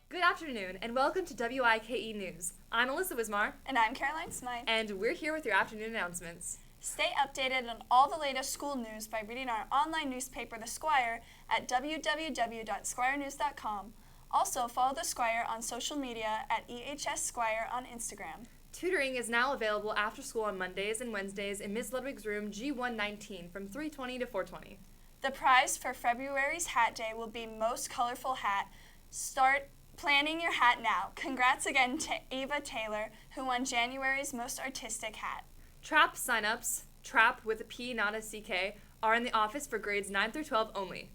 Good afternoon, and welcome to W-IKE News. I'm Alyssa Wismar. And I'm Caroline Smythe. And we're here with your afternoon announcements. Stay updated on all the latest school news by reading our online newspaper, The Squire, at www.squirenews.com. Also, follow The Squire on social media at EHS Squire on Instagram. Tutoring is now available after school on Mondays and Wednesdays in Ms. Ludwig's room G119 from 3:20 to 4:20. The prize for February's Hat Day will be Most Colorful Hat. Start planning your hat now. Congrats again to Ava Taylor, who won January's Most Artistic Hat. TRAP signups, TRAP with a P, not a CK, are in the office for grades 9 through 12 only.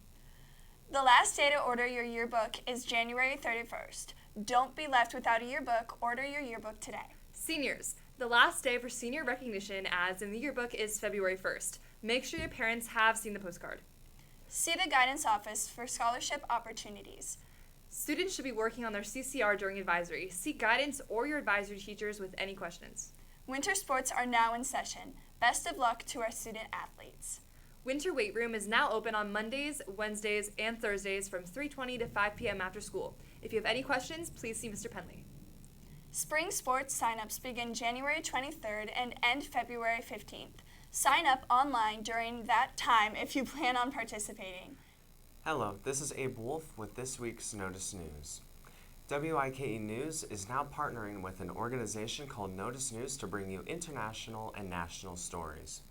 The last day to order your yearbook is January 31st. Don't be left without a yearbook. Order your yearbook today. Seniors, the last day for senior recognition ads in the yearbook is February 1st. Make sure your parents have seen the postcard. See the guidance office for scholarship opportunities. Students should be working on their CCR during advisory. Seek guidance or your advisory teachers with any questions. Winter sports are now in session. Best of luck to our student athletes. Winter weight room is now open on Mondays, Wednesdays, and Thursdays from 3:20 to 5 p.m. after school. If you have any questions, please see Mr. Penley. Spring sports signups begin January 23rd and end February 15th. Sign up online during that time if you plan on participating. Hello, this is Abe Wolf with this week's Notice News. W-IKE News is now partnering with an organization called Notice News to bring you international and national stories.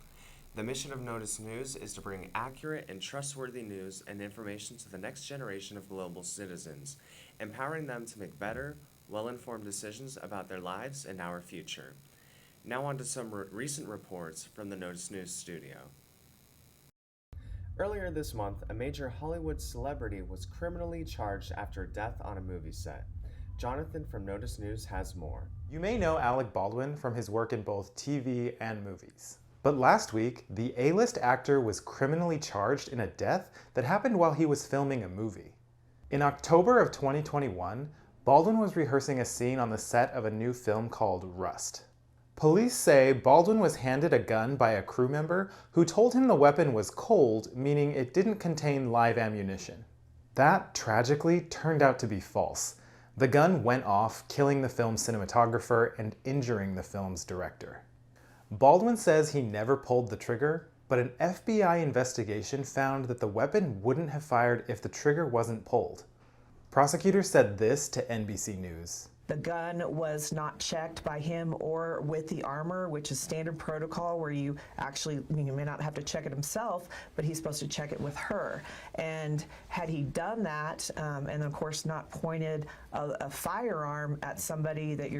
The mission of Notice News is to bring accurate and trustworthy news and information to the next generation of global citizens, empowering them to make better, well-informed decisions about their lives and our future. Now on to some recent reports from the Notice News studio. Earlier this month, a major Hollywood celebrity was criminally charged after death on a movie set. Jonathan from Notice News has more. You may know Alec Baldwin from his work in both TV and movies. But last week, the A-list actor was criminally charged in a death that happened while he was filming a movie. In October of 2021, Baldwin was rehearsing a scene on the set of a new film called Rust. Police say Baldwin was handed a gun by a crew member who told him the weapon was cold, meaning it didn't contain live ammunition. That, tragically, turned out to be false. The gun went off, killing the film's cinematographer and injuring the film's director. Baldwin says he never pulled the trigger, but an FBI investigation found that the weapon wouldn't have fired if the trigger wasn't pulled. Prosecutors said this to NBC News. The gun was not checked by him or with the armor, which is standard protocol where you may not have to check it himself, but he's supposed to check it with her. And had he done that, and of course not pointed a firearm at somebody that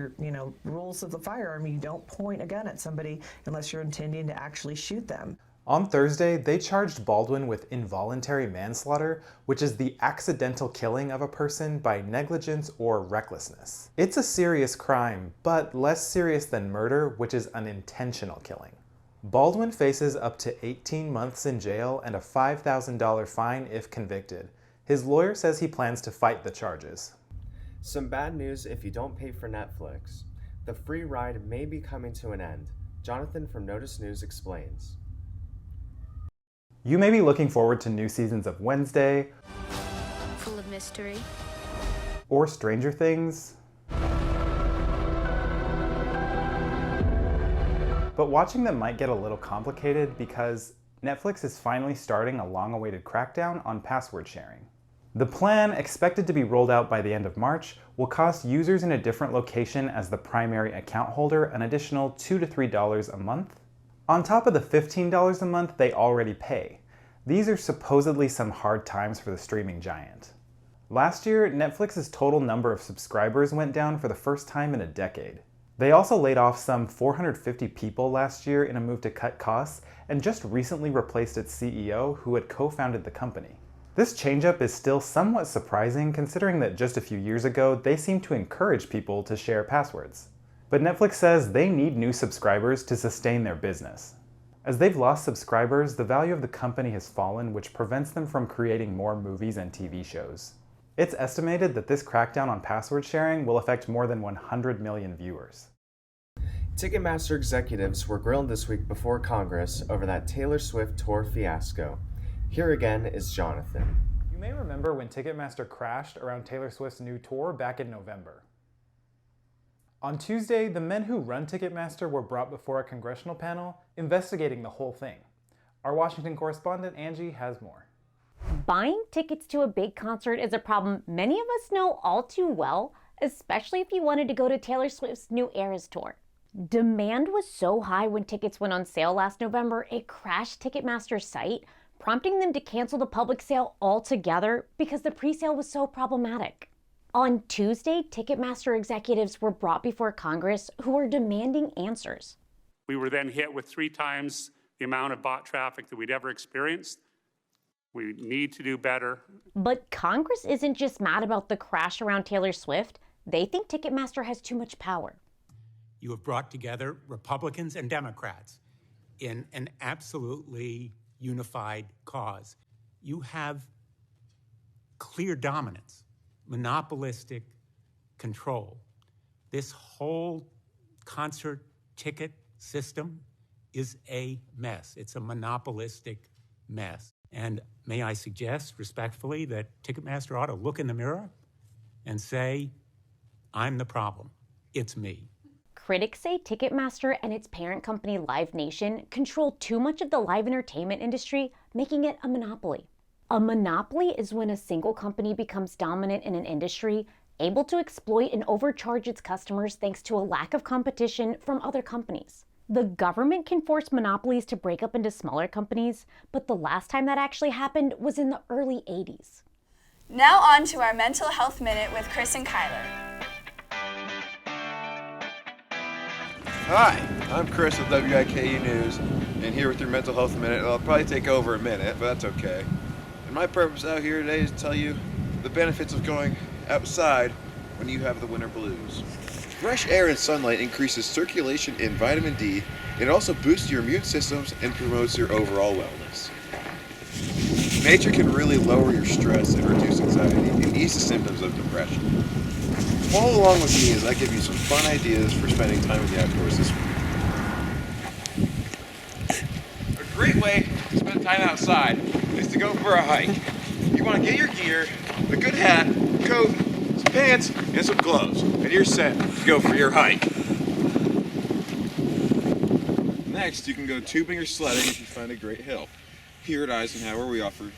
rules of the firearm, you don't point a gun at somebody unless you're intending to actually shoot them. On Thursday, they charged Baldwin with involuntary manslaughter, which is the accidental killing of a person by negligence or recklessness. It's a serious crime, but less serious than murder, which is an intentional killing. Baldwin faces up to 18 months in jail and a $5,000 fine if convicted. His lawyer says he plans to fight the charges. Some bad news if you don't pay for Netflix. The free ride may be coming to an end. Jonathan from Notice News explains. You may be looking forward to new seasons of Wednesday, full of mystery, or Stranger Things. But watching them might get a little complicated because Netflix is finally starting a long-awaited crackdown on password sharing. The plan, expected to be rolled out by the end of March, will cost users in a different location as the primary account holder an additional $2 to $3 a month, on top of the $15 a month they already pay. These are supposedly some hard times for the streaming giant. Last year, Netflix's total number of subscribers went down for the first time in a decade. They also laid off some 450 people last year in a move to cut costs and just recently replaced its CEO who had co-founded the company. This changeup is still somewhat surprising considering that just a few years ago they seemed to encourage people to share passwords. But Netflix says they need new subscribers to sustain their business. As they've lost subscribers, the value of the company has fallen, which prevents them from creating more movies and TV shows. It's estimated that this crackdown on password sharing will affect more than 100 million viewers. Ticketmaster executives were grilled this week before Congress over that Taylor Swift tour fiasco. Here again is Jonathan. You may remember when Ticketmaster crashed around Taylor Swift's new tour back in November. On Tuesday, the men who run Ticketmaster were brought before a congressional panel investigating the whole thing. Our Washington correspondent Angie has more. Buying tickets to a big concert is a problem many of us know all too well, especially if you wanted to go to Taylor Swift's new Eras tour. Demand was so high when tickets went on sale last November, it crashed Ticketmaster's site, prompting them to cancel the public sale altogether because the pre-sale was so problematic. On Tuesday, Ticketmaster executives were brought before Congress who were demanding answers. We were then hit with 3 times the amount of bot traffic that we'd ever experienced. We need to do better. But Congress isn't just mad about the crash around Taylor Swift. They think Ticketmaster has too much power. You have brought together Republicans and Democrats in an absolutely unified cause. You have clear dominance, monopolistic control. This whole concert ticket system is a mess. It's a monopolistic mess. And may I suggest respectfully that Ticketmaster ought to look in the mirror and say, I'm the problem. It's me. Critics say Ticketmaster and its parent company Live Nation control too much of the live entertainment industry, making it a monopoly. A monopoly is when a single company becomes dominant in an industry, able to exploit and overcharge its customers thanks to a lack of competition from other companies. The government can force monopolies to break up into smaller companies, but the last time that actually happened was in the early 80s. Now on to our Mental Health Minute with Chris and Kyler. Hi, I'm Chris with W-IKE News, and here with your Mental Health Minute. It'll probably take over a minute, but that's okay. And my purpose out here today is to tell you the benefits of going outside when you have the winter blues. Fresh air and sunlight increases circulation in vitamin D. It also boosts your immune systems and promotes your overall wellness. Nature can really lower your stress and reduce anxiety and ease the symptoms of depression. Follow along with me as I give you some fun ideas for spending time in the outdoors this week. A great way to spend time outside is to go for a hike. You want to get your gear, a good hat, coat, some pants, and some gloves, and you're set to go for your hike. Next, you can go tubing or sledding if you find a great hill. Here at Eisenhower, we offer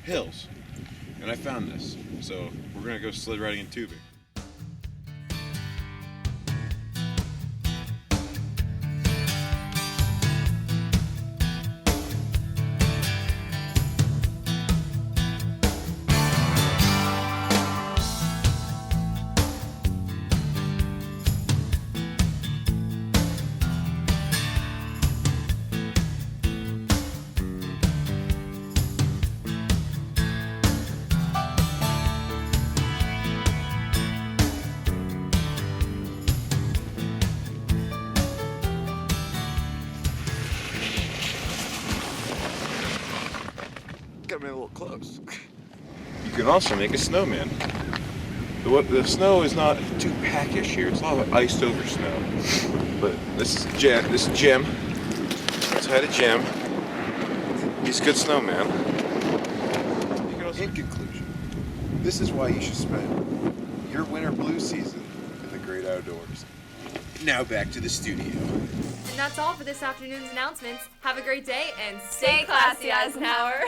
hills, and I found this, so we're going to go sled riding and tubing. Got me a little close. You can also make a snowman. The snow is not too packish here. It's a lot of iced over snow. But this is Jim. Let's hi to Jim. He's a good snowman. In conclusion, this is why you should spend your winter blues season in the great outdoors. Now back to the studio. And that's all for this afternoon's announcements. Have a great day and stay classy, Eisenhower.